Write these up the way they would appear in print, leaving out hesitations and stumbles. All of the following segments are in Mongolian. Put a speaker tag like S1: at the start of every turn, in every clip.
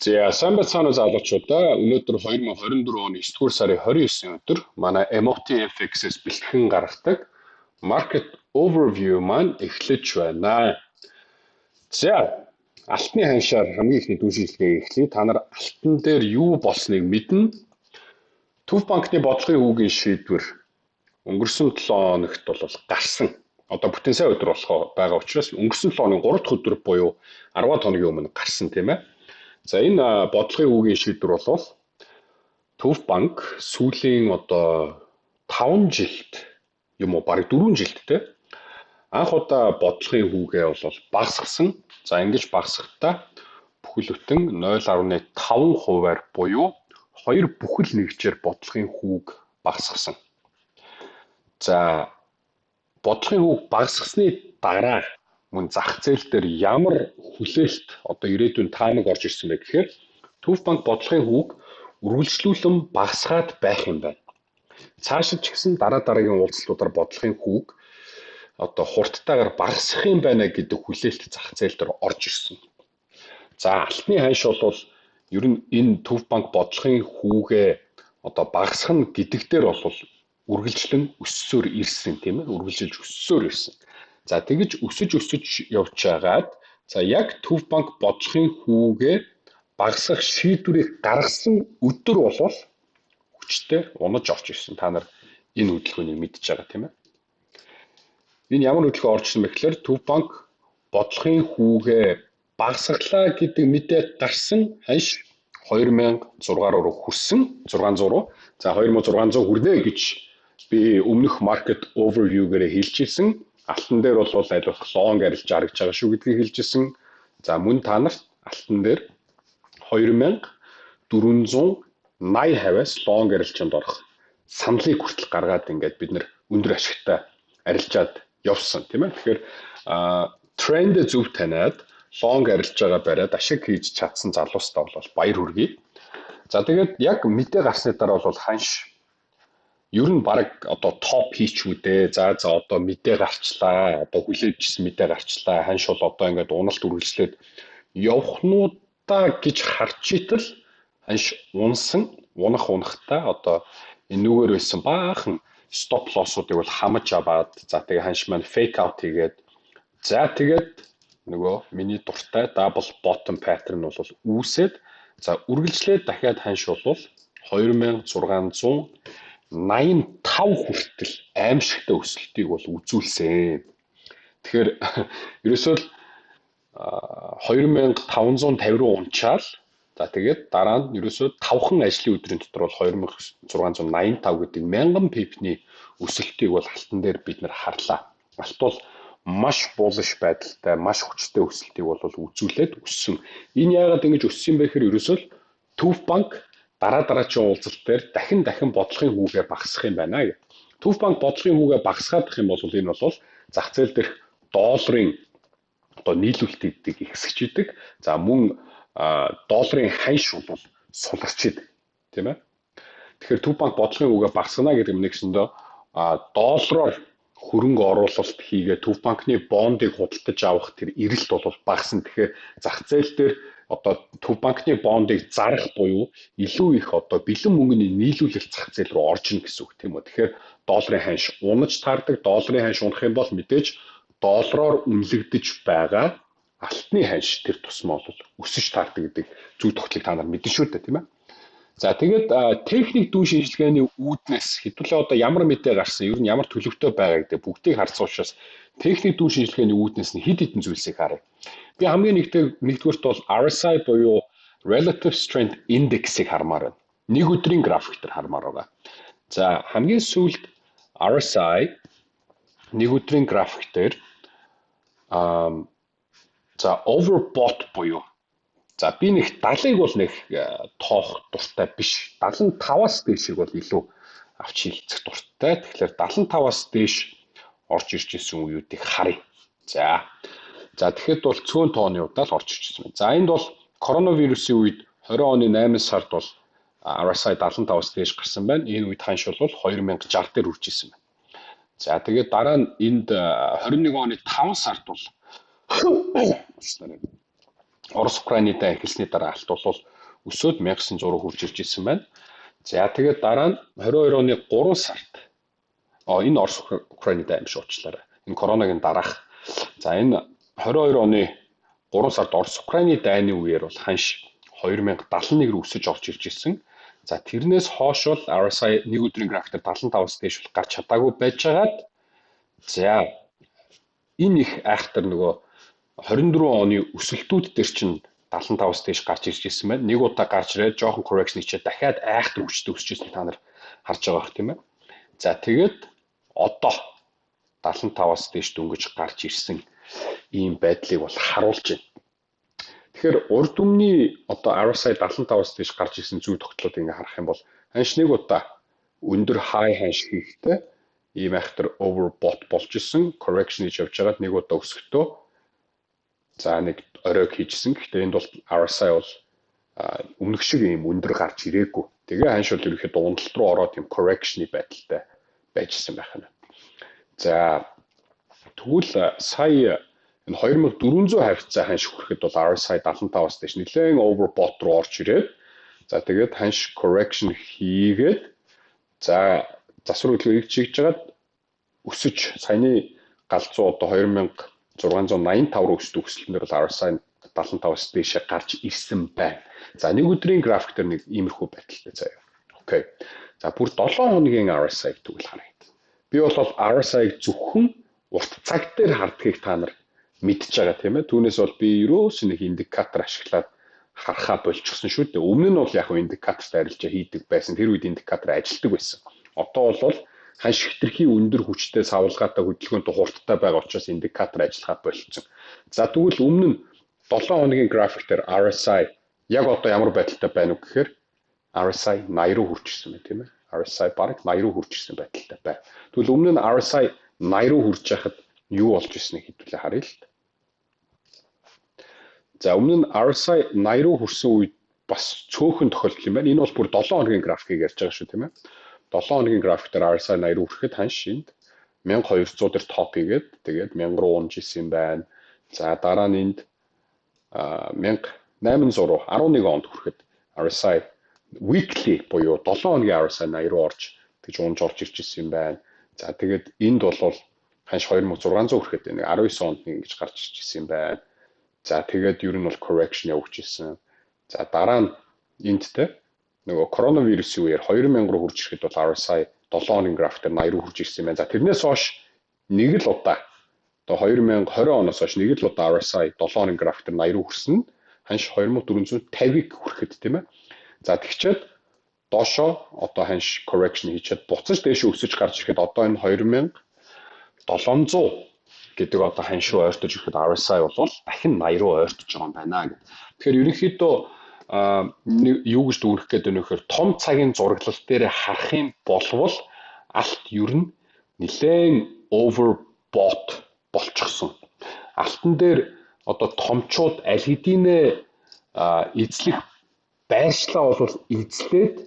S1: За сайн байцгаана уу залуучуудаа. Өнөөдөр 2024 оны 9-р сарын 29-ний өдөр манай MOTFX-с бэлтгэн гаргадаг Market Overview маань эхлэж байна. За алтны ханшаар хамгийн ихний дүү шийдлэгээ эхлэе. Та нар алтан дээр юу болсныг мэднэ. Төв банкны бодлогын хүүгийн шийдвэр өнгөрсөн 7 хоногт бол гарсан. Одоо бүтэн сая өдөр болох байгаа учраас өнгөрсөн 7 хоногийн 3 дахь өдөр буюу 10 хоногийн өмнө гарсан тийм ээ. За энэ бодлогын хүүгийн шийдвэр бол Төв банк сүүлийн одоо 5 жилд юм уу бараг 4 жилдтэй анх удаа бодлогын хүүгээ бол багасгасан. За ингэж багасгахдаа бүхэл бүтэн 0.5%-аар буюу 2 бүхэл нэгжээр бодлогын хүүг багасгасан. За бодлогын хүүг багасгасны дараа мөн зах зээл дээр ямар хүлээлт одоо ирээдүйн таамаг орж ирсэн бэ гэхээр Төв банк бодлогын хүүг үргэлжлүүлэн багасгаад байх юм байна. Цаашид ч гэсэн дараагийн уулзалтуудаар бодлогын хүүг одоо хурдтайгаар багасгах юм байна гэдэг хүлээлт зах зээл дээр орж ирсэн. За алтны ханш бол ер нь энэ Төв банк бодлогын хүүгээ одоо багасгах гэдэг дээр бол үргэлжлэн өссөөр ирсэн тийм ээ, үргэлжилж өссөөр ирсэн. За тэгж өсөж явж байгаад за яг Төв банк бодлогын хүүгээ багасгах шийдвэрийг гаргасан өдөр бол хүчтэй унаж орж ирсэн. Та нар энэ хөдөлгөөнийг мэдж байгаа тийм ээ. Энэ ямар хөдөлгөөн орж ирсэн бэ гэхээр Төв банк бодлогын хүүгээ багасгалаа гэдэг мэдээ гарсан ханш 2600 руу хүрсэн. 600. За 2600 хүрнэ гэж би өмнөх market overview-гээр хэлж ирсэн. Алтан дээр бол аль болох long арилж харагдж байгаа шүү гэдгийг хэлж ирсэн. За мөн та нарт алтан дээр 2480-аас long арилжинд орох саналыг хүртэл гаргаад ингээд бид нэр өндөр ашигтай арилжаад явсан тийм ээ. Тэгэхээр тренд зөв таниад long арилж байгаа бариад ашиг хийж чадсан залуустаа бол баяр хүргэе. За тэгээд яг мэдээ гарсны дараа бол ханш ер нь баг одоо топ хийчвүдээ. За одоо мэдээ гарчлаа. Одоо хүлээжсэн мэдээ гарчлаа. Ханш бол одоо ингээд уналт үргэлжлээд явахнуудаа гэж харж итэл ханш унахтаа одоо энүүгээр байсан баахан стоп лоссуудыг бол хамаж аваад за тэгээ ханш маань фейк аут хийгээд за тэгээд нөгөө миний дуртай double bottom pattern бол үүсээд за үргэлжлээд дахиад ханш бол 2685 хүртэл аимшигтай өсөлтийг бол үзүүлсэн. Тэгэхээр ерөөсөө 2550 руу унчаал. За тэгээд дараа нь ерөөсөө 5хан ажлын өдрийн дотор бол 2685 гэдэг 1000 пипний өсөлтийг бол алтан дээр бид нэр харлаа. Алт бол маш bullish байдалтай, маш хүчтэй өсөлтийг бол үзүүлээд өссөн. Энэ яагаад ингэж өссөн бэ гэхээр ерөөсөө Төв банк дараагийн уулзалт дээр дахин бодлогын хүүгээ багасгах юм байна гэх. Төв банк бодлогын хүүгээ багасгаадах юм бол энэ бол зах зээл дээрх долларын одоо нийлүүлэлтийг ихсгэж идэг. За мөн долларын ханш бол суларч идэг, тийм ээ. Тэгэхээр Төв банк бодлогын хүүгээ багасгана гэдэг нь нэгсэндээ доллараар хөрөнгө оруулалт хийгээ Төв банкны бондыг худалдаж авах тэр эрэлт бол багасна. Тэгэхээр зах зээл дээр одоо Төв банкны бондыг зарах буюу илүү их одоо бэлэн мөнгөний нийлүүлэлт зах зээл рүү орж ийн гэсэн үг тийм үү. Тэгэхээр долларын ханш унаж таардаг. Долларын ханш унах юм бол мэдээж доллараар үнэлэгдэж байгаа алтны ханш тэр тусмаа бол өсөж таардаг гэдэг зөв тогтлыг та нар мэдэн шүү дээ тийм ээ. За тэгээд техник дүү шинжилгээний үүднээс хэдүүлээ одоо ямар мэдээ гарсан, ер нь ямар төлөвтэй байгаа гэдэг бүгдийг харсан учраас техник дүү шинжилгээний үүднээс нь хэд хэдэн зүйлсийг харъя. Би хамгийн нэгдүгürt бол RSI буюу Relative Strength Index-ийг хармаар байна. Нэг өдрийн график дээр хармаар байгаа. За хамгийн сүүлд RSI нэг өдрийн график дээр за overbought буюу за би нэг 70-ыг бол нэг тоох дуртай биш. 75-аас дээшийг бол илүү авч хилцэх дуртай. Тэгэхээр 75-аас дээш орж ирж ирсэн үеүүдийг харъя. За тэгэхэд бол цөөн тооны удаа л орж ирж байна. За энд бол коронавирусын үед 20 оны 8 сард бол RSI 75-аас дээш гарсан байна. Энэ үед ханш бол 2060 дээр хүрч ирсэн байна. За тэгээд дараа нь энд 21 оны 5 сард бол Орос Украиний дай эхэлсний дараа алт бол өсөөд 1900 хүрч ирж ирсэн байна. За тэгээд дараа нь 22 оны 3 сард энэ Орос Украины дайн биш уучлаарай. Энэ коронагийн дараах. За энэ 22 оны 3 сард Орос Украины дайны үеэр бол ханш 2071 рүү өсөж орж ирж ирсэн. За тэрнээс хойш бол RSI нэг өдрийн графикээр 75-аас дээш бол гарч чадаагүй байжгаад за энэ их айхтар нөгөө 24 оны өсөлтүүд дээр чинь 75-аас дээш гарч ирж ирсэн байна. Нэг удаа гарч ирээд жоохон correction хийчихэд дахиад айхтар хүчтэй өсөж ирсэн та нар харж байгаа бох тийм ээ. За тэгээд одоо 75-аас дээш дөнгөж гарч ирсэн ийм байдлыг бол харуулж байна. Тэгэхээр урд өмнөний одоо RSI 75-аас дээш гарч ирсэн зүй тогтлоод ингээ харах юм бол ханш нэг удаа өндөр high ханш хийхдээ ийм айхтар overbought болж исэн correction хийж явж байгаад нэг удаа өсөхдөө за нэг оройг хийжсэн. Гэхдээ энд бол RSI бол өмнөх шиг ийм өндөр гарч ирээгүй. Тэгээ ханш бол ерөөхдөө ундлт руу ороод ийм correction-ы байдалтай байжсэн байх нь. За тэгвэл сая энэ 2400 хавцаа ханш хүрэхэд бол RSI 75-аас дээш нэлээд overbought руу орж ирээд за тэгээд ханш correction хийгээд за засвар хөдөлгөөнийг чигж жагаад өсөж саяны галзуу одоо 2685 руу өсөлт өсөлтөөр бол RSI 75-аас дээш гарч ирсэн байна. За нэг өдрийн график дээр нэг иймэрхүү байдалтай заяа. Окей. За бүр 7 хоногийн RSI-г тэгвэл харъя. Би бол RSI-г зөвхөн урт цаг дээр хардгийг та нар мэдж байгаа тийм ээ. Түүнээс бол би ерөөс нэг индикатор ашиглаад харахаа болчихсон шүү дээ. Өмнө нь бол яг индикаторт арилжаа хийдэг байсан. Тэр үед индикатор ажилладаг байсан. Одоо бол ханш хитрхи өндөр хүчтэй савлгаатай хөдөлгөөнтэй хурдтай байгаа учраас индикатор ажиллахаа болчихсон. За тэгвэл өмнө нь 7 хоногийн график дээр RSI яг одоо ямар байдалтай байна уу гэхээр RSI 80 руу хүрчихсэн байна тийм ээ. RSI бараг 80 руу хүрчихсэн байдалтай байна. Тэгвэл өмнө нь RSI 80 руу хүрч байхад юу болж ирснийг хэдүүлээ харъя л. За өмнө нь RSI 80 руу хүрсэн үед бас цөөхөн тохиолдол юм байна. Энэ бол бүр 7 хоногийн графикийг ярьж байгаа шүү тийм ээ. 7 хоногийн график дээр RSI 80 руу хүрэхэд ханш энд 1200 дээр топ хийгээд тэгээд 1000 руу унж исэн байна. За дараа нь энд 1800 11 онд хүрэхэд RSI weekly буюу 7 хоногийн RSI 80 руу орж тэгж унж орж ирж исэн байна. За тэгээд энд бол ханш 2600 хүрэхэд нэг 19 онд ингэж гарч ирж исэн байна. За тэгээд ер нь бол correction явж исэн. За дараа нь энд те нөгөө коронавирусын үеэр 2000 руу хүрч ирэхэд бол RSI 7 хоногийн график дээр 80 руу хүрч ирсэн байна. За тэрнээс хойш нэг л удаа одоо 2020 оноос хойш нэг л удаа RSI 7 хоногийн график дээр 80 руу хүрсэн нь ханш 2450-ыг хүрэхэд тийм ээ. За тэгчээд доошоо одоо ханш correction хийчихэд буцаж дээшээ өсөж гарч ирэхэд одоо энэ 2700 гэдэг одоо ханш руу ойртож ирэхэд RSI бол дахин 80 руу ойртож байгаа юм байна гэдэг. Тэгэхээр ерөнхийдөө юу гэж дүгнэх гээд байна вэ гэхээр том цагийн зураглал дээр харах юм болвол алт ер нь нэлээд overbought болчихсон. Алтан дээр одоо томчууд аль хэдийнэ эзлэх байршлаа бол эзлээд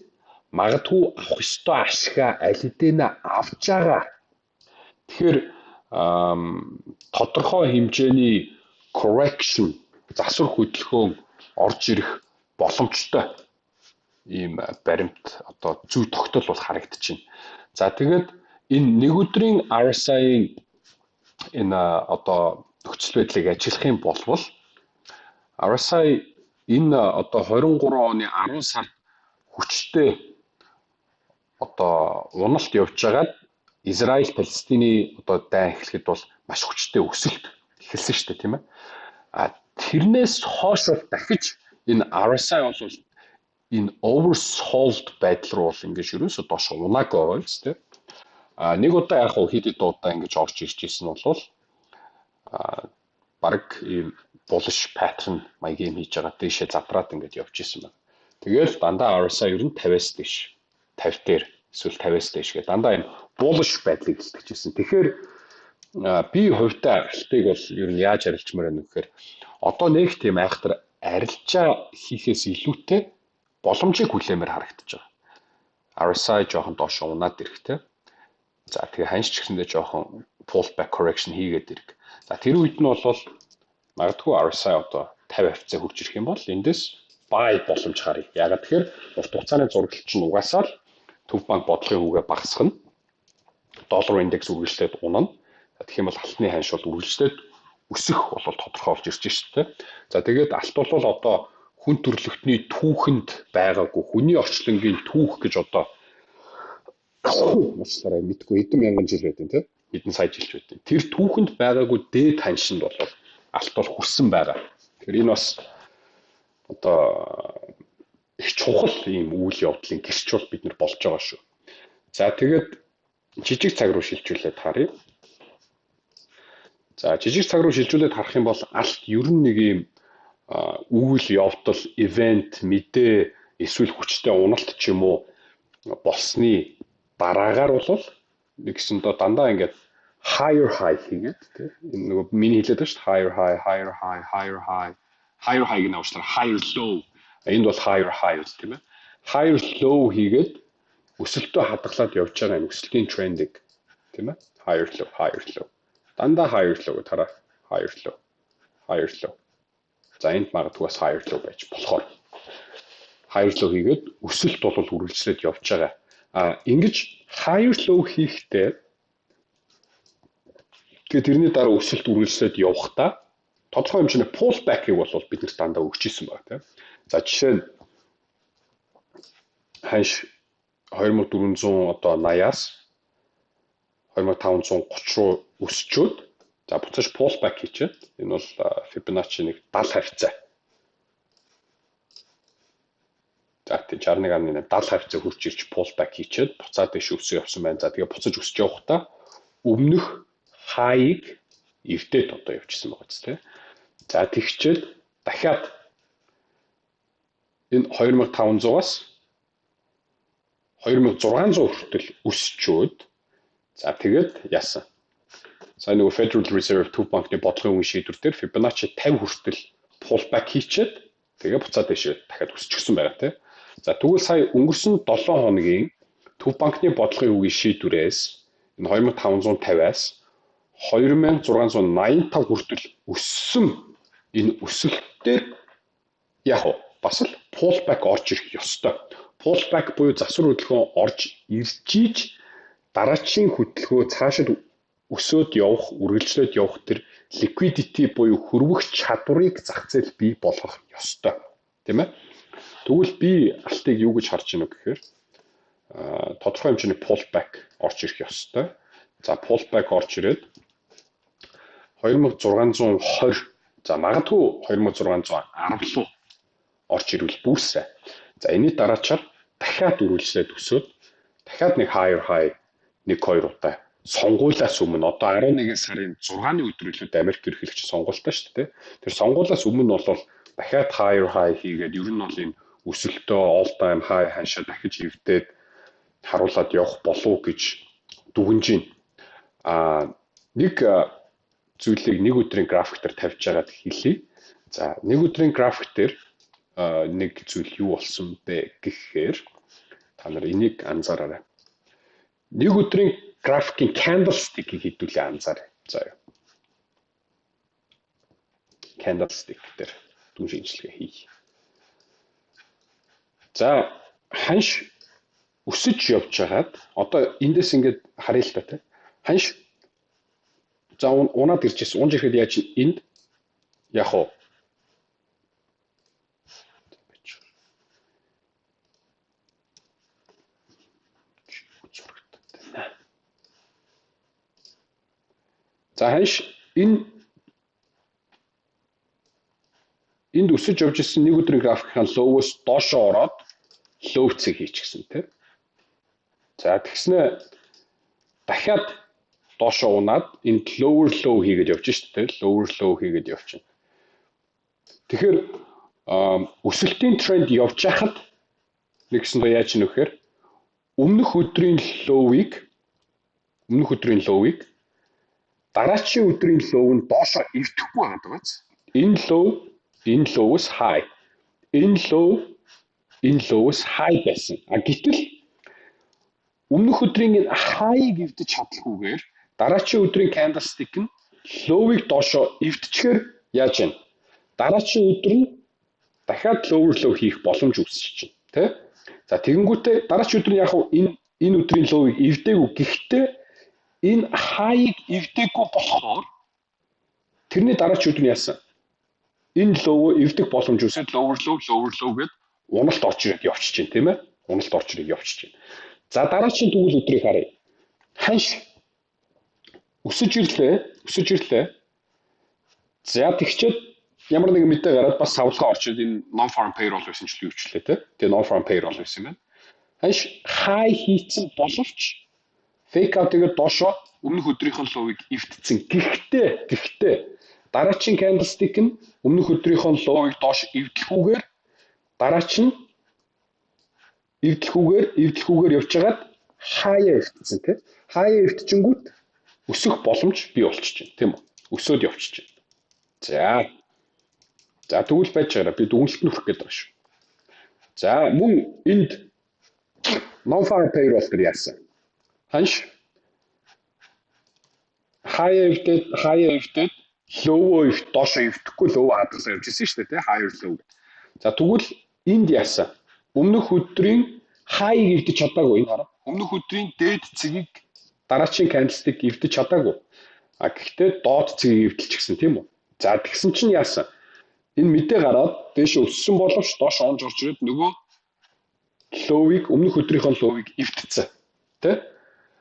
S1: магадгүй авах ёстой ашгаа аль хэдийнэ авч байгаа. Тэгэхээр тодорхой хэмжээний correction засвар хөдөлгөөн орж ирэх боломжтой ийм баримт одоо зүй тогтол бол харагдаж байна. За тэгээд энэ нэг өдрийн RSI-ийн энэ одоо нөхцөл байдлыг ажиглах юм бол RSI энэ одоо 23 оны 10 сард хүчтэй одоо уналт явж байгаад Израиль Палестины одоо дайн эхлэхэд бол маш хүчтэй өсөлт эхэлсэн шүү дээ тийм ээ. Тэрнээс хойш дахиж энэ RSI бол энэ oversold байдал руу бол ингэж ерөөсөө доош унаагүй байгаа юм шүү дээ. Нэг удаа яг хэд удаа ингэж орж ирж ирсэн бол баг ийм bullish pattern маягийн хийж байгаа дэшээ задраад ингэж явж ирсэн байна. Тэгэл дандаа RSI ер нь 50-аас дээш 50 дээр эсвэл 50-аас дээш гэдэг дандаа ийм bullish байдлыг илтгэж ирсэн. Тэгэхээр би хувьдаа алтыг бол ер нь яаж арилжмаар байна гэхээр одоо нэг тийм айхтар арилжаа хийхээс илүүтэй боломжийг хүлээмээр харагдаж байгаа. RSI жоохон доош унаад ирэхтэй. За тэгээ ханьч ч гэсэндээ жоохон pullback correction хийгээд ирэх. За тэр үед нь бол магадгүй RSI одоо 50 хавцаа хүрч ирэх юм бол эндээс buy боломж харъя. Яагаад тэгэхээр урт хугацааны зурагт чинь угаасаа л төв банк бодлогын хүүгээ багасгана. Доллар индекс үргэлжлээд унана. Тэгэх юм бол алтны ханш бол үргэлжлээд өсөх бол тодорхой болж ирж байна. За тэгээд алт бол одоо хүн төрөлхтний түүхэнд байгаагүй хүний орчлонгийн түүх гэж одоо маслаараа мэдгүй хэдэн мянган жил байдیں۔ Тэ хэдэн сая жил байдیں۔ Тэр түүхэнд байгаагүй дээд ханшинд бол алт бол хүрсэн байгаа. Тэгэхээр энэ бас одоо их чухал ийм үйл явдлын гэрч бол бид нар болж байгаа шүү. За тэгээд жижиг цаг руу шилжүүлээд харъя. За жижиг цаг руу шилжүүлээд харах юм бол алт ер нь нэг ийм үйл явдал, ивент, мэдээ, эсвэл хүчтэй уналт ч юм уу болсны дараагаар бол нэг гэсэндээ дандаа ингээд higher high хийгээд тийм энэ нөгөө миний хэлээд байна шүү дээ higher high гэнэ уучлаарай higher low энд бол higher high үст тийм ээ higher low хийгээд өсөлтөө хадгалаад явж байгаа энэ өсөлтийн трендийг тийм ээ higher low дандаа higher low тараа higher low за энд магадгүй бас higher low байж болохоор higher low хийгээд өсөлт бол үргэлжлээд явж байгаа. Ингэж higher low хийхдээ тэгээд тэрний дараа өсөлт үргэлжлээд явахдаа тодорхой хэмжээний pullback-ийг бол бид нар дандаа өгч ирсэн байна тийм. За жишээ нь ханш 2400 одоо 80-аас 2530 руу өсчөөд за буцаж pullback хийчихэд энэ бол Fibonacci нэг 70 хавцаа. За тийм 61.8 70 хавцаа хурж ирж pullback хийчихэд буцаад дэш өсөө явсан байна. За тэгээ буцаж өсөж явахдаа өмнөх high-ыг эвдээд одоо явчихсан байгаа ч тийм. За тэгчээд дахиад энэ 2500-аас 2600 хүртэл өсчөөд за тэгээд яасан. Сайн нөгөө Federal Reserve төв банкны бодлогын үе шийдвэр дээр Fibonacci 50 хүртэл pullback хийчихэд тэгээ буцаад дэшээ дахиад өсчихсөн байгаа тийм. За тэгвэл сая өнгөрсөн 7 хоногийн төв банкны бодлогын үеийн шийдвэрээс энэ 2550-аас 2685 хүртэл өссөн энэ өсөлтөөр яг бас л pullback орж ирэх ёстой. Pullback буюу засвар хөдөлгөөн орж ирж дараачийн хөдөлгөөн цаашид өсөөд явах, үргэлжлээд явах тэр liquidity буюу хөрвөх чадварыг зах зээл бий болгох ёстой. Тийм ээ? Тэгвэл би алтыг юу гэж харж байна гэхээр тодорхой хэмжээний pullback орж ирэх ёстой. За pullback орж ирээд 2620 за магадгүй 2610 руу орж ирвэл бүр сайн. За энэний дараачаар дахиад үргэлжлээд өсөөд дахиад нэг higher high 1-2 удаа сонгуулиас өмнө одоо 11 сарын 6-ны өдрөлөд Америк ерөнхийлөгч сонгуультай шүү дээ. Тэр сонгуулиас өмнө бол дахиад higher high хийгээд ер нь бол энэ өсөлтөө all time high ханшаа дахиж эвдээд харуулад явах болов гэж дүгнэж байна. Нэг зүйлийг нэг өдрийн график дээр тавьж байгаад хэлье. За нэг өдрийн график дээр нэг зүйл юу болсон бэ гэхээр та нар энийг анзаараарай. Нэг өдрийн графикийн candlestick-ийг хэдүүлээ анзаарай. За candlestick дээр дүн шинжилгээ хий. За ханш өсөж явж байгаад одоо эндээс ингээд харъя л та тийм. Ханш за унаад ирчихсэн. Унж ирэхэд яаж энд яг уу за ханш энд өсөж явж ирсэн нэг өдрийн графикийн low-оос доошоо ороод low цэг хийчихсэн тийм. За тэгснэ дахиад доошоо унаад энд lower low хийгээд явж штэ тийм. Lower low хийгээд явчихна. Тэгэхээр өсөлтийн тренд явж хахад нэгсэндээ яаж нөхөр өмнөх өдрийн low-ыг дараачийн өдрийн low нь доошоо эвдэхгүй байгаад байгаа биз. Энэ low-с high. Энэ low-с high байсан. Гэтэл өмнөх өдрийн high-ыг эвдэж чадлаггүйгээр дараачийн өдрийн candlestick нь low-ыг доошоо эвдчихээр яаж вэ? Дараачийн өдөр нь дахиад lower low хийх боломж үүсэж байна. Тэ? За тэгэнгүүтээ дараач өдөр яг энэ өдрийн low-ыг эвдээгүй. Гэхдээ энэ high-ыг эвдээгүй болохоор тэрний дараач өдөр нь яасан? Энэ low эвдэх боломж үүсээд lower low гэд уналт орж ирээд явчихж байна, тийм ээ? Уналт орж ирээд явчихж байна. За дараагийн тэгвэл өдрийг харъя. Ханш өсөж ирлээ. За тэгчээд ямар нэгэн мэдээ гараад бас савлгаа орчод энэ non farm payroll байсан ч юу ч лээ, тийм. Тэгээ non farm payroll байсан юм байна. Ханш high хийцэн боловч fake out-ыг доошоо өмнөх өдрийнхэн low-ыг эвдсэн. Гэхдээ дараагийн candlestick нь өмнөх өдрийнхэн low-ыг доош эвдэлгүйгээр дараач нь эвдэлгүйгээр явжгаад high эвдсэн, тийм. High эвдчихэнгүүт өсөх боломж бий болчихж байна, тийм үү? Өсөөд явчихж байна. За тэгвэл байж байгаа би дүгнэлт нь хүрэх гээд байгаа шүү. За мөн энд non farm payroll гэж яасан. Ханш high эвдээд low доошоо эвдэхгүй low хадгалсан явж ирсэн шүү дээ, тийм. Higher low. За тэгвэл энд яасан. Өмнөх өдрийн high-ыг эвдэж чадаагүй энэ хараа. Өмнөх өдрийн дээд цэгийг дараагийн candlestick эвдэж чадаагүй. Гэхдээ доод цэгийг эвдэлчихсэн, тийм үү? За тэгсэн чинь яасан? Энэ мэдээ гараад дээш өссөн боловч доош онж орж ирээд нөгөө low-ыг өмнөх өдрийнхөө low-ыг эвдсэн. Тэ?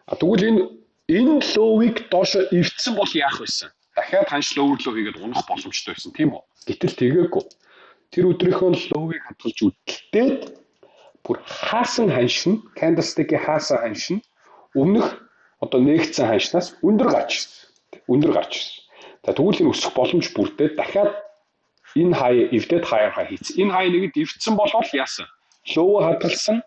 S1: Тэгвэл энэ low-ыг доош эвдсэн бол яах вэ? Дахиад ханш lower low хийгээд унах боломжтой байсан, тийм үү? Гэтэл тэгээгүй. Тэр өдрийнхөө low-ыг хадгалж үдэлдээд бүр хаасан ханш нь candlestick-ийн хаасан ханш нь өмнөх одоо нээгдсэн ханшнаас өндөр гарч ирсэн. За тэгвэл энэ өсөх боломж бүрдээд дахиад энэ high эвдээд higher high хийсэн. Энэ high нэгэд эвдсэн болвол яасан? Low хадгалсан.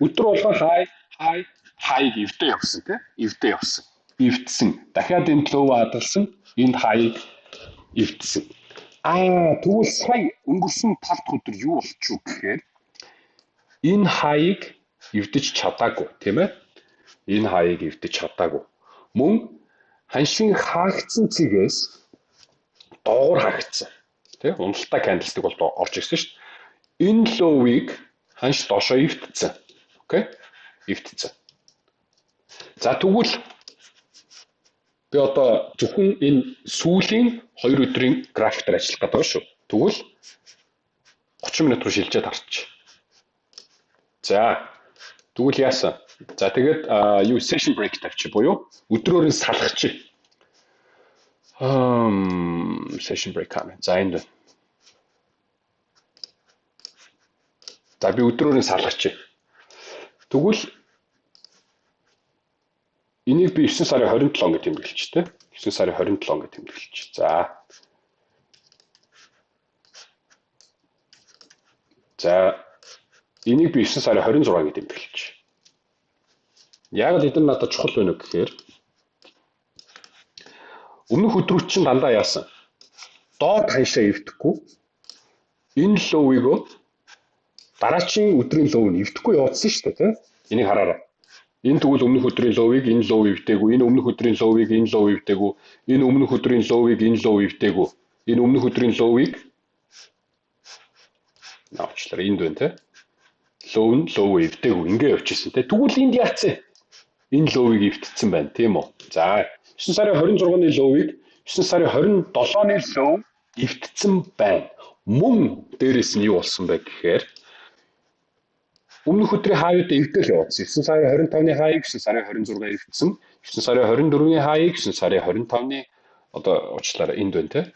S1: Өдөр болгон high эвдээ явсан, тийм. Эвдсэн. Дахиад энэ low хадгалсан. Энд high эвдсэн. Тэгвэл сая өнгөрсөн 5 дахь өдөр юу болчих вэ гэхээр энэ high-ыг эвдэж чадаагүй, тийм ээ? Энэ high-ыг эвдэж чадаагүй. Мөн ханшийн хаагдсан цэгээс доогуур хаагдсан. Тэ? Уналтаа candlestick бол орж ирсэн шүү дээ. Энэ low-ыг ханш доошоо эвдсэн. Окей? Эвдсэн. За тэгвэл би одоо зөвхөн энэ сүүлийн 2 өдрийн графикээр ажиллах гэдэг шүү. Тэгвэл 30 минут руу шилжээд харчих. За тэгвэл яасан? За тэгээд session break тавьчих буюу өдрөөр нь салгачих. Session break хана. За энд. За би өдрөөр нь салгачих. Тэгвэл энийг би 9 сарын 27 гэж тэмдэглэж тэ. 9 сарын 27 гэж тэмдэглэж. За энийг би 9 сарын 26 гэж тэмдэглэж. Яг л эдгээр надад чухал байна уу гэхээр өмнөх өдрүүд чинь дандаа яасан. Доод ханшаа эвдэхгүй. Энэ low-ыг дараагийн өдрийн low нь эвдэхгүй явуулсан шүү дээ, тийм. Энийг хараарай. Энэ тэгвэл өмнөх өдрийн low-ыг энэ low эвдээгүй, энэ өмнөх өдрийн low-ыг энэ low эвдээгүй, энэ өмнөх өдрийн low-ыг энэ low эвдээгүй. Энэ өмнөх өдрийн low-ыг навчлаа энд байна, тийм. Low эвдээгүй ингэ явчихсан, тийм. Тэгвэл энд яацсан? Энэ low-ыг эвдсэн байна, тийм үү? За 9 сарын 26-ны low-ыг 9 сарын 27-ны low эвдсэн байна. Мөн дээрээс нь юу болсон бэ гэхээр өмнөх өдрийн high-д эвдэл явуулсан. 9 сарын 25-ны high-ыг 9 сарын 26-аар эвдсэн. 9 сарын 24-ний high-ыг 9 сарын 25-ны одоо уучлаарай энд байна, тийм.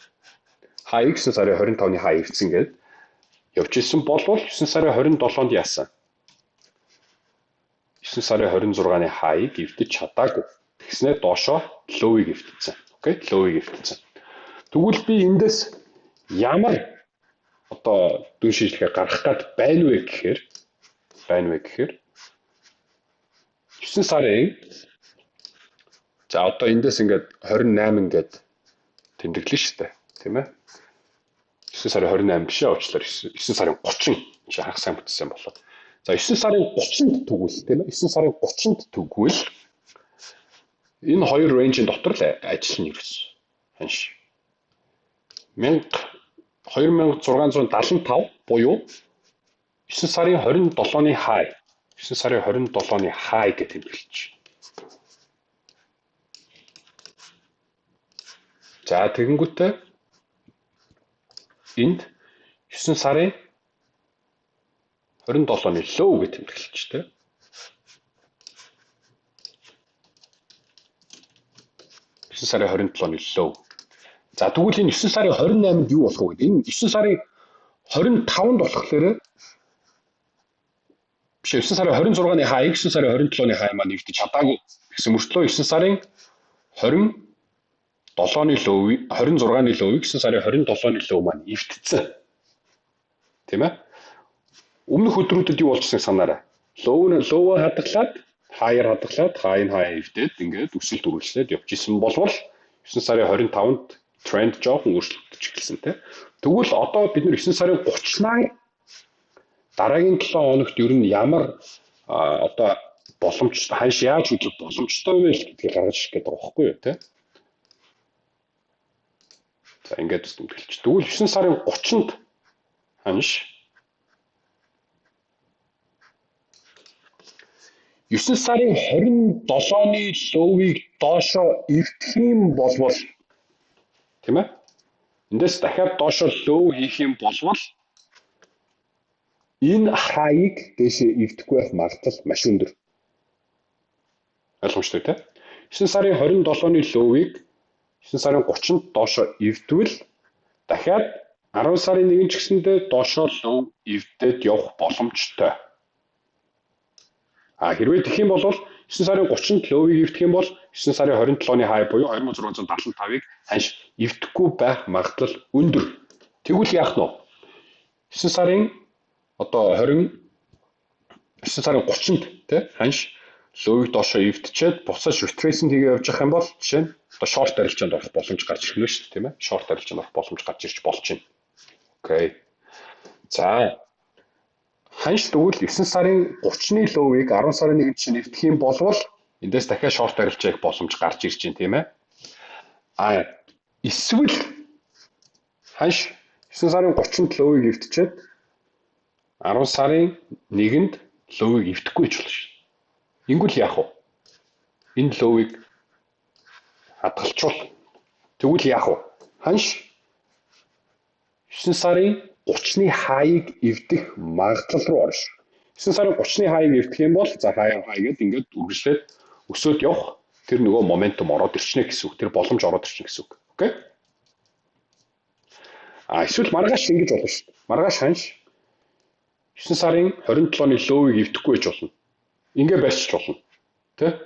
S1: High-ыг 9 сарын 25-ны high эвдсэн гэдэг явж ирсэн болвол 9 сарын 27-нд яасан? 9 сарын 26-ны high-ыг эвдэж чадаагүй. Тэгснээр доошоо low-ыг эвдсэн. Окей, low-ыг эвдсэн. Тэгвэл би эндээс ямар одоо дүн шийдлэгээ гаргах гээд байна вэ гэхээр 9 сарын за одоо эндээс ингээд 28 ингээд тэмдэглэн шүү дээ, тийм ээ. 9 сарын 28 биш уучлаарай 9 сарын 30 чи харах сайн бүтсэн болоо. За 9 сарын 30-нд тэгвэл тийм ээ 9 сарын 30-нд тэгвэл энэ хоёр range-ийн дотор л ажиллана ерөөс. Ханш. 2675 буюу 9 сарын 27-ны хай. 9 сарын 27-ны хай гэж тэмдэглэж. За тэгэнгүүтээ энд 9 сарын 27-ны low гэж тэмдэглэж тэ. 9 сарын 27-ны low. За тэгвэл энэ 9 сарын 28-нд юу болох вэ? Энэ 9 сарын 25-нд болохоор биш 9 сарын 26-ны хай, 9 сарын 27-ны хай маань нэгдэж чадаагүй. Гэсэн мөртлөө 9 сарын 27-ны low, 26-ны low-ыг 9 сарын 27-ны low маань эвдсэн. Тийм ээ? Өмнөх өдрүүдэд юу болчихсон санаарай. Low хадгалаад, high-аар хадгалаад, high эвдээд ингээд өсөлт үргэлжлээд явж исэн болвол 9 сарын 25-нд тренд жоохон өөрчлөгдөж эхэлсэн тийм. Тэгвэл одоо бид нэр 9 сарын 30-наар дараагийн 7 хоногт ер нь ямар одоо боломжтой ханш яаж хөдлөх боломжтой вэ гэдгийг гаргаж ирэх гэдэг байгаа байхгүй юу тийм. За ингээд тэмдэглэж. Тэгвэл 9 сарын 30-нд ханш 9 сарын 27-ны low-ыг доошоо эвдэх юм болвол тийм ээ. Эндээс дахиад доошоо low хийх юм болвол энэ хай-ыг дэшээ эвдэхгүй байх магадлал маш өндөр. Ойлгомжтой тийм. 9 сарын 27-ны low-ыг 9 сарын 30-нд доошоо эвдвэл дахиад 10 сарын 1-нд ч гэсэндээ доошоо low эвдээд явах боломжтой. Хэрвээ тэгэх юм бол 9 сарын 30-нд low-ыг эвдэх юм бол 9 сарын 27-ны high буюу 2675-ыг ханш эвдэхгүй байх магадлал өндөр. Тэгвэл яах нь вэ? 9 сарын одоо 9 сарын 30-нд тий ханш low-ыг доошоо эвдчихэд буцаж retracement хийгээ явж явах юм бол жишээ нь одоо short арилжаанд орох боломж гарч ирэх нь шүү дээ тийм ээ. Short арилжаанд орох боломж гарч ирж болж байна. Окей. За ханш тэгвэл 9 сарын 30-ны low-ыг 10 сарын 1-нд чинь эвдэх юм болвол эндээс дахиад short арилжаа их боломж гарч ирж байна тийм ээ. Эсвэл ханш 9 сарын 30-нд low-ыг эвдчихэд 10 сарын 1-нд low-ыг эвдэхгүй ч болно шүү. Ингүүл яах вэ? Энэ low-ыг хадгалчвал тэгвэл яах вэ? Ханш 9 сарын 30-ны high-ыг эвдэх магадлал руу орно шүү. 9 сарын 30-ны high-ыг эвдэх юм бол за high гэдээ ингээд үргэлжлээд өсөөд явах тэр нөгөө моментум ороод ирчихнэ гэсэн үг. Тэр боломж ороод ирчихнэ гэсэн үг. Окей? Эсвэл маргааш ингэж болно шүү. Маргааш ханш 9 сарын 27-ны low-ыг эвдэхгүй байж болно. Ингээ байсч болно. Тэ?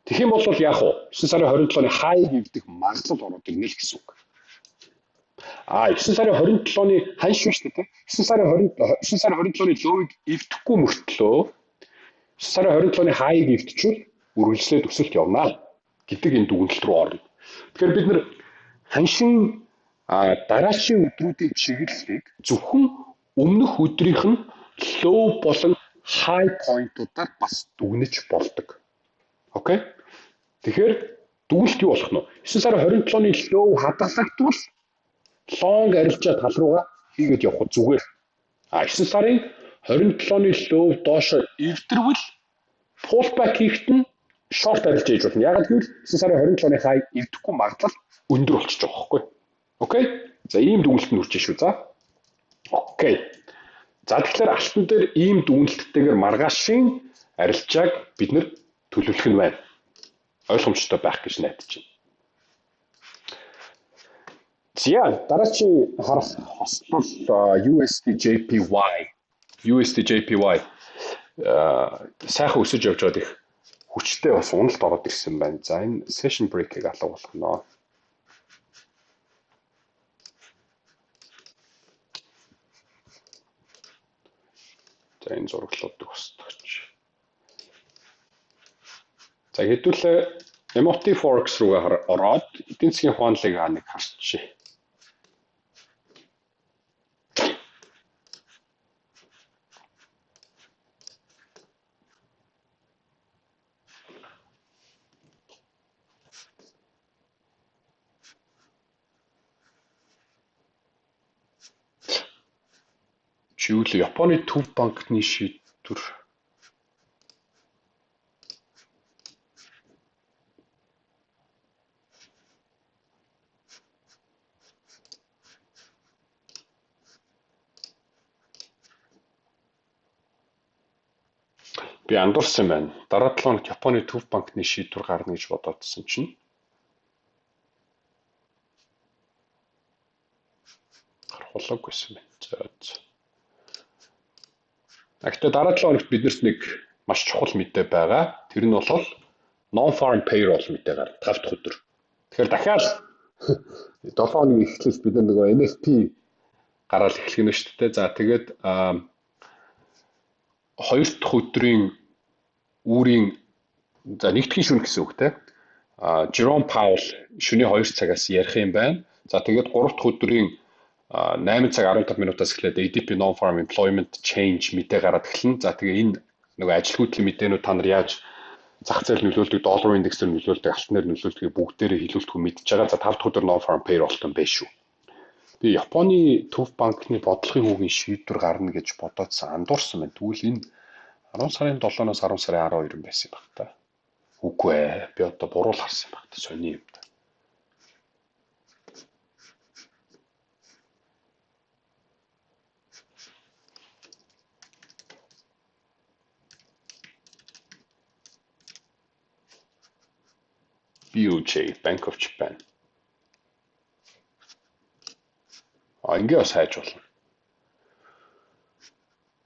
S1: Тэгэх юм бол яах вэ? 9 сарын 27-ны high-ыг эвдэх магадлал ороод ирнэ л гэсэн үг. 9 сарын 27-ны ханш биш үү те? 9 сарын 27-ны low-ыг эвдэхгүй мөртлөө 9 сарын 27-ны high-ыг эвдчихвэл үргэлжлээд өсөлт явна гэдэг энэ дүгнэлт рүү орно. Тэгэхээр бид нэр ханшин дараачийн өдрүүдийн чиглэлийг зөвхөн өмнөх өдрийнх нь low болон high point-уудаар бас дүгнэж болдог. Окей? Тэгэхээр дүгнэлт юу болох нь вэ? 9 сарын 27-ны low хадгалагдвал long арилжаа тал руугаа хийгээд явах зүгээр. 9 сарын 27-ны low доошо эвдэрвэл pullback хийхэд нь short арилжаа хийж болно. Яг гэвэл 9 сарын 27-ны high эвдэхгүй магадлал өндөр болчихж байгаа байхгүй. Окей? За ийм дүгнэлт нь үржиж шүү. За. Окей. За тэгэхээр алтан дээр ийм дүгнэлттэйгээр маргаашийн арилжааг бид нэр төлөвлөх нь байна. Ойлгомжтой байх гэж найдаж байна. За дараачийн харах хослол USD/JPY. USD/JPY сайхан өсөж явж байгаа их хүчтэй бас уналт ороод ирсэн байна. За энэ session break-ийг алга болгоно. За энэ зураглуудыг устгах. За хэдүүлээ MOT Forex руугаа ороод эдийн засгийн ухаанлыг нэг харчихъя. юу л Японы төв банкны шийдвэр би андуурсан байна. Дараа 7 хоногт Японы төв банкны шийдвэр гарна гэж бодоодсэн чинь гарах болоогүйсэн байна. За. Гэхдээ дараа 7 хоногт биднэрт нэг маш чухал мэдээ байгаа. Тэр нь бол non-farm payroll мэдээ гарна 5 дахь өдөр. Тэгэхээр дахиад 7 хоногийн эхлэлд бид нөгөө NFP гараад эхлэх нь шүү дээ. За тэгээд 2 дахь өдрийн үүрийн за нэгдүгээр шөнө гэсэн үг те. Jerome Powell шөнийн 2 цагаас ярих юм байна. За тэгээд 3 дахь өдрийн 8 цаг 15 минутаас эхлээд ADP non-farm employment change мэдээ гараад эхэлнэ. За тэгээ энэ нөгөө ажилгүйдлийн мэдээнүүд та нар яаж зах зээл нөлөөлдөг, доллар индексээр нөлөөлдөг, алтнаар нөлөөлдөг бүгдээрээ хэлүүлдэг мэдж байгаа. За 5 дахь өдөр non-farm payroll юм байна шүү. Тэгээ Японы төв банкны бодлогын хүүгийн шийдвэр гарна гэж бодоодсан андуурсан байна. Тэгвэл энэ 10 сарын 7-оос 10 сарын 12 юм байсан юм баг та. Үгүй ээ. Би одоо буруу л харсан юм баг та. Сони юм. BOJ, Bank of Japan. Ингээ бас хайж болно.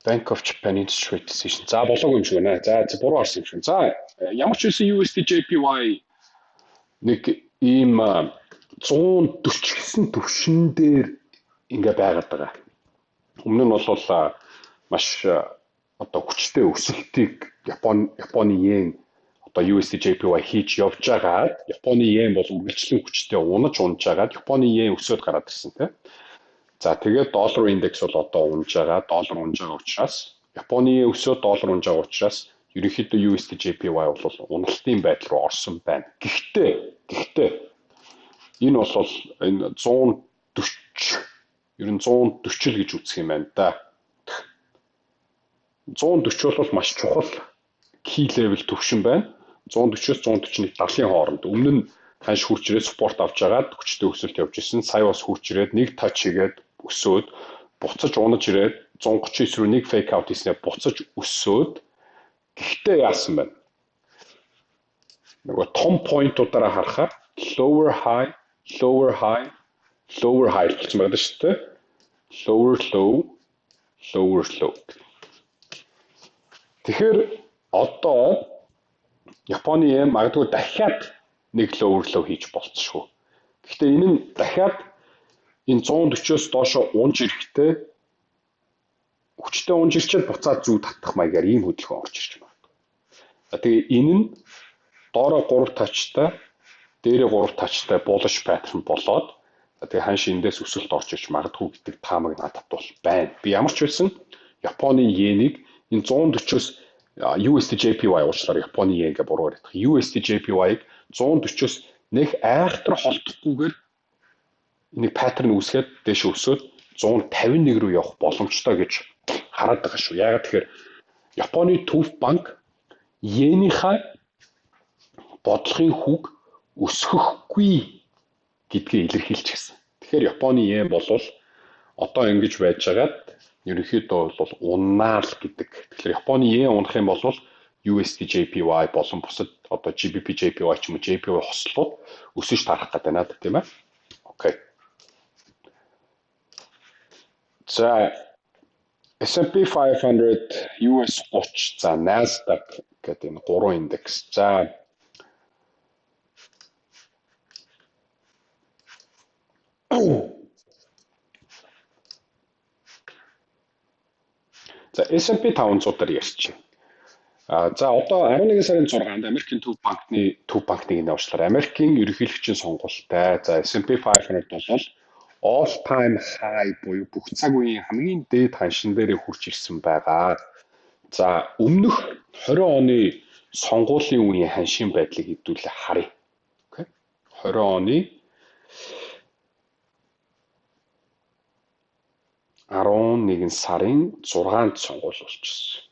S1: Bank of Japan interest rate decision. За болоогүй юм шиг байна. За буруу харсан юм шиг. За ямар ч үсэн USD JPY нэг ийм 140 гэсэн төвшин дээр ингээ байгаад байгаа. Өмнө нь бол маш одоо хүчтэй өсөлтийг Японы йен одоо USD JPY хийж явж байгаад Японы йен бол үргэлжлэн хүчтэй унаж байгаад Японы йен өсөд гараад ирсэн тийм. За тэгээд доллар индекс бол одоо унаж байгаа, доллар унаж байгаа учраас Японы өсөд доллар унаж байгаа учраас ерөнхийдөө USD JPY бол уналтын байдал руу орсон байна. Гэхдээ энэ бол энэ 140 ер нь 140 л гэж үзэх юм байна да. 140 бол маш чухал key level төвшин байна. 140-оос 141-70-ын хооронд. Өмнө нь ханш хурж ирээд спорт авч агаад хүчтэй өсөлт явж исэн. Сая бас хурж ирээд нэг тач хийгээд өсөөд буцаж унаж ирээд 139 рүү нэг fake out хийснээр буцаж өсөөд гэхдээ яасан байна? Нөгөө том point-уудаараа харахаар lower high болсон байдаг шүү дээ. Lower low. Тэгэхээр одоо Японы yen магадгүй дахиад нэг lower low хийж болцсохгүй. Гэхдээ энэ нь дахиад энэ 140-оос доошо унж ирэхдээ хүчтэй унж ирчээд буцаад зүү татах маягаар ийм хөдөлгөөн орж ирж байна. Тэгээ энэ нь доороо 3 тачтай, дээрээ 3 тачтай bullish pattern болоод тэгээ ханш эндээс өсөлт орж ирж магадгүй гэдэг таамаг надад бол байна. Би ямар ч байсан Японы йенийг энэ 140-оос USD JPY уучлаарай Японы йен гэ буруугаар ядах. USD JPY-г 140-оос нэг айхтар холдохгүйгээр нэг паттерн үүсгээд дээш өсөөд 151 рүү явах боломжтой гэж хараад байгаа шүү. Яагаад тэгэхээр Японы төв банк йенийхээ бодлогын хүүг өсгөхгүй гэдгийг илэрхийлж гисэн. Тэгэхээр Японы йен бол одоо ингэж байж байгаад ерөнхийдөө бол унаал гэдэг. Тэгэхээр Японы йен унах юм бол USD JPY болон бусад одоо GBP JPY ч юм уу JPY хослоод өсөж тарах гэдэг байна тийм ээ. Окей. За S&P 500 US 30 за Nasdaq гэдэг энэ 3 индекс. За S&P 500-аар ярьчих. За одоо 11 сарын 6-нд Америкийн төв банкны нэ уучлаарай. Америкийн ерөнхийлөгчийн сонгуультай. За S&P 500 бол all time high буюу бүх цаг үеийн хамгийн дээд ханшин дээрээ хүрч ирсэн байгаа. За өмнөх 20 оны сонгуулийн үеийн ханшийн байдлыг хэвдүүлээ харъя. Окей. 20 оны 11 сарын 6-нд сонгуул болчихсон.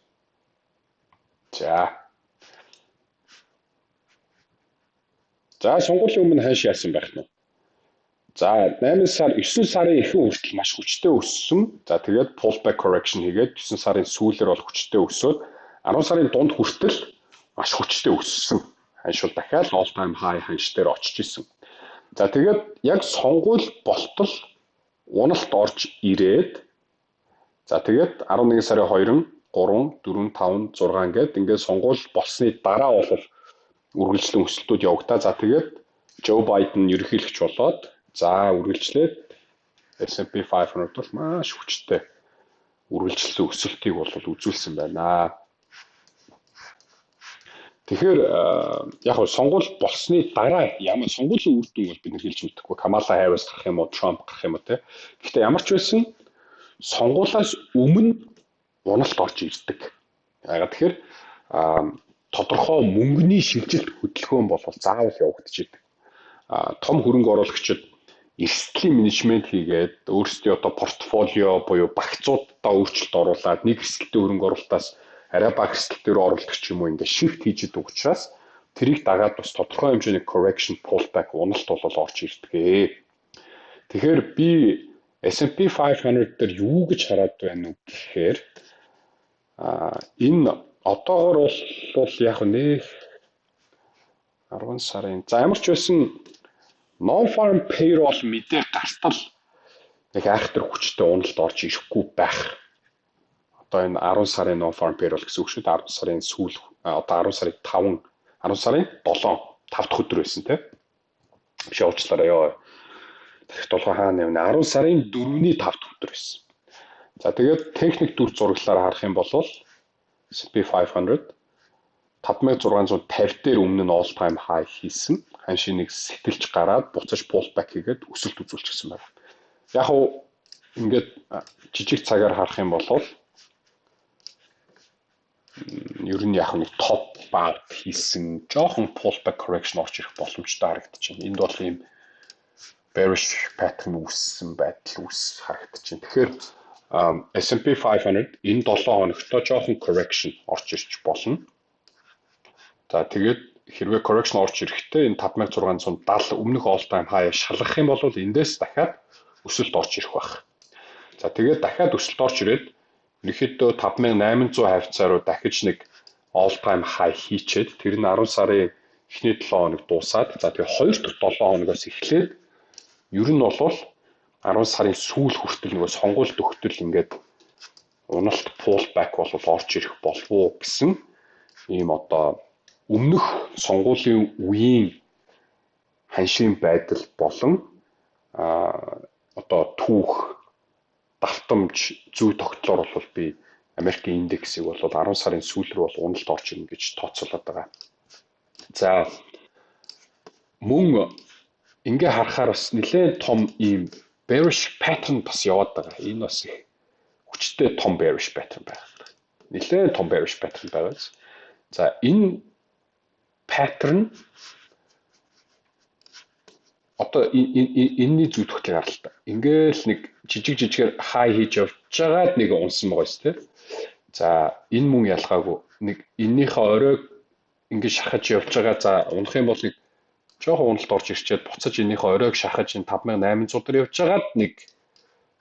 S1: За сонгуулийн өмнө хааш яасан байх нь вэ? За 8 сар 9 сарын эхэн хүртэл маш хүчтэй өссөн. За тэгээд pullback correction хийгээд 9 сарын сүүлээр бол хүчтэй өсөөд 10 сарын дунд хүртэл маш хүчтэй өссөн. Ханшвал дахиад all time high ханш дээр очиж исэн. За тэгээд яг сонгуул болтол уналт орж ирээд за тэгээд 11 сарын 2, 3, 4, 5, 6 гээд ингээд сонгуул болсны дараа бол үргэлжлэн өсөлтүүд явагдаа. За тэгээд Joe Biden ерөнхийлөгч болоод за үргэлжлээд S&P 500 бол маш хүчтэй үргэлжлсэн өсөлтийг бол үзүүлсэн байна. Тэгэхээр яг нь сонгуул болсны дараа ямар сонгуулийн үр дүн бол бид нар хэлж мэдэхгүй. Kamala Harris гарах юм уу, Trump гарах юм уу те. Гэхдээ ямар ч байсан сонгуулаас өмнө уналт орж ирдэг. Яагаад тэгэхээр тодорхой мөнгөний шилжилт хөдөлгөөн бол заавал явагдчихэдэг. Том хөрөнгө оруулагчид эрсдлийн менежмент хийгээд өөрсдийн одоо портфолио буюу багцуудаа өөрчлөлт оруулаад нэг эрсдэлтэй хөрөнгө оруулалтаас арай бага эрсдэлтээр оруулах ч юм уу ингээд shift хийж идэг учраас тэрийг дагаад бас тодорхой хэмжээний correction pullback уналт бол орж ирдэг. Тэгэхээр би S&P 500 дээр юу гэж хараад байна вэ гэхээр энэ одоогор бол яг нэг 10 сарын за ямар ч байсан non-farm payroll мэдээ гартал яг айхтар хүчтэй уналт орж ирэхгүй байх. Одоо энэ 10 сарын non-farm payroll гэсэн үг шүү дээ. 10 сарын сүүл одоо 10 сарын 5, 10 сарын 7, 5 дахь өдөр байсан тийм. Биш уучлаарай ёо. Дахь толгой хаана явна? 10 сарын 4-ний 5 дахь өдөр байсан. За тэгээд техник дүр зураглалаар харах юм бол S&P 500 5650 дээр өмнө нь all time high хийсэн. Ханшийг сэтэлж гараад буцаж pullback хийгээд өсөлт үзүүлчихсэн байна. Яг уу ингээд жижиг цагаар харах юм бол ер нь яг нэг top out хийсэн жоохон pullback correction орж ирэх боломжтой харагдаж байна. Энд бол ийм bearish pattern үүссэн байдал харагдаж байна. Тэгэхээр S&P 500 энэ 7 хоногт жоохон correction орж ирж болно. За тэгээд хэрвээ correction орж ирэхдээ энэ 5670 өмнөх all time high шалгах юм бол эндээс дахиад өсөлт орж ирэх байх. За тэгээд дахиад өсөлт орж ирээд ерөнхийдөө 5800 хавцааруу дахиж нэг all time high хийчээд тэр нь 10 сарын эхний 7 хоног дуусаад за тэгээд 2 дахь 7 хоногоос эхлээд ер нь бол 10 сарын сүүл хүртэл нөгөө сонгуульд өгтөл ингээд уналт pullback бол орж ирэх болов уу гэсэн ийм одоо өмнөх сонгуулийн үеийн ханшийн байдал болон одоо түүх давтамж зүй тогтлоор бол би Америкийн индексийг бол 10 сарын сүүл рүү бол уналт орж ирнэ гэж тооцоолоод байгаа. За мөн ингээ харахаар бас нэлээд том ийм bearish pattern бас яваад байгаа. Энэ бас их хүчтэй том bearish pattern байна. Нэлээд том bearish pattern байгаа. За энэ pattern одоо энэний зүй тогтлыг хараа л та. Ингээл нэг жижигээр high хийж явж байгаад нэг унсан байгаа шүү дээ. За энэ мөн ялгаагүй нэг эннийхээ оройг ингээд шахаж явж байгаа. За унах юм бол нэг жоохон уналт орж ирчээд буцаж эннийхээ оройг шахаж энэ 5800 дээр явж байгаад нэг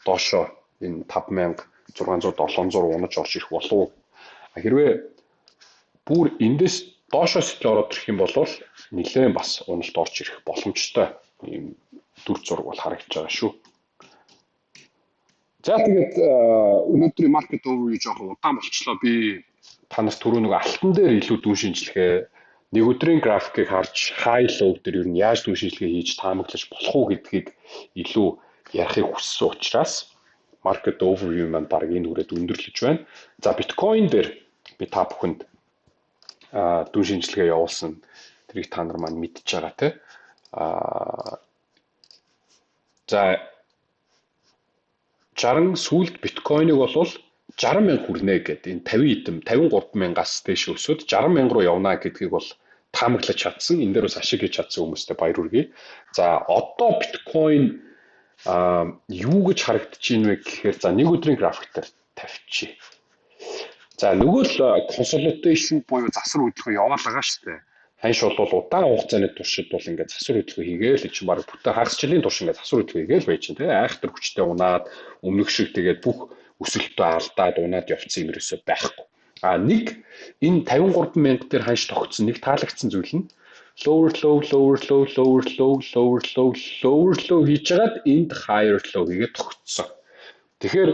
S1: доошоо энэ 5600 700 унаж орж ирэх болов. Хэрвээ бүр эндээс доошоо сэтгэл ороод ирэх юм бол нэлээд бас уналт орж ирэх боломжтой ийм дүр зураг бол харагдаж байгаа шүү. За тэгээд өнөөдрийн market overview жоохон удаан болчлоо. Би танаас түрүү нэг алтан дээр илүү дүн шинжилгээ нэг өдрийн графикийг харж high low дээр ер нь яаж дүн шинжилгээ хийж таамаглаж болох уу гэдгийг илүү ярихыг хүссэн учраас market overview маань баг энэ хүрээд өндөрлөж байна. За биткойн дээр би та бүхэнд дүн шинжилгээ явуулсан тэрийг та нар маань мэдж байгаа те. За 60 сүүлд биткойныг бол 60 мянга хүрнэ гэдэг энэ 50 эдэм 53 мянгаас дээш өсөд 60 мянга руу явна гэдгийг бол таамаглаж чадсан. Энэ дээр бас ашиг хийж чадсан хүмүүстээ баяр хүргэе. За одоо биткойн юу гэж харагдаж ийн вэ гэхээр за нэг өдрийн график дээр тавьчих. За нөгөө л консолидейшн буюу засвар хөдөлгөөн яваал байгаа шүү дээ. Ханш бол удаан хугацааны туршид бол ингээд засвар хөдөлгөөн хийгээл чинь баг бүтэн хагас жилийн турш ингээд засвар хөдөлгөөн хийгээл байж чинь тий айхтар хүчтэй унаад өмнөх шиг тэгээд бүх өсөлтөө алдаад унаад явцсан юм ерөөсөй байхгүй. Нэг энэ 53 мянга дээр ханш тогтсон нэг таалагдсан зүйл нь lower low хийжгаад энд higher low хийгээд тогтсон. Тэгэхээр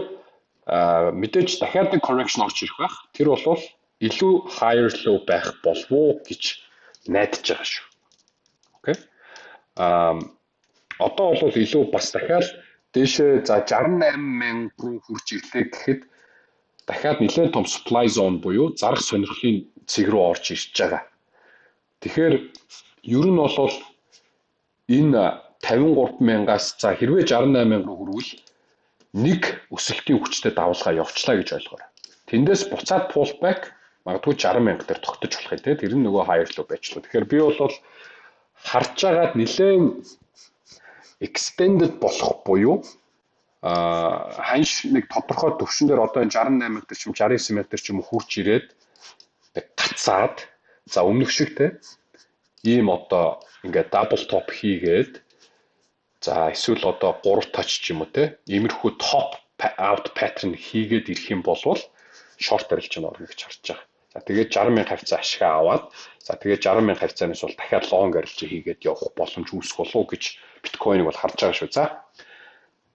S1: мэдээж дахиад нэг correction орж ирэх байх. Тэр бол илүү higher low байх болов уу гэж найдаж байгаа шүү. Окей. Одоо бол илүү бас дахиад дээшээ за 68 мянга руу хурж ирлээ гэхэд дахиад нэлээд том supply zone буюу зарах сонирхлын цэг рүү орж ирж байгаа. Тэгэхээр ер нь бол энэ 53 мянгаас за хэрвээ 68 мянга руу хүрвэл нэг өсөлтийн хүчтэй давалгаа явчлаа гэж ойлгоорой. Тэндээс буцаад pullback магадгүй 60 мянга дээр тогтож болох юм те. Тэр нь нөгөө higher low байчлаа. Тэгэхээр би бол харж байгаад нэлээд extended болох буюу ханш нэг тодорхой төвшин дээр одоо 68 мянга дээр ч 69 мянга дээр ч юм хурж ирээд гацаад за өмнөх шиг те ийм одоо ингээд double top хийгээд за эсвэл одоо 3 touch ч юм уу те иймэрхүү top out pattern хийгээд ирэх юм бол short арилж нь орно гэж харж байгаа. За тэгээд 60 мянга хавцаа ашгаа аваад за тэгээд 60 мянга хавцаанаас бол дахиад long арилж хийгээд явах боломж үүсэх болов уу гэж биткойныг бол харж байгаа шүү.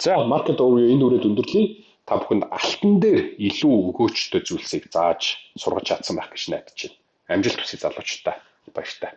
S1: За market overview энэ үрээд өндөрлөе. Та бүхэнд алтан дээр илүү өгөөчтэй зүйлсийг зааж сургаж чадсан байх гэж найдаж байна. Амжилт хүсье залуучуудаа. Баярлалаа.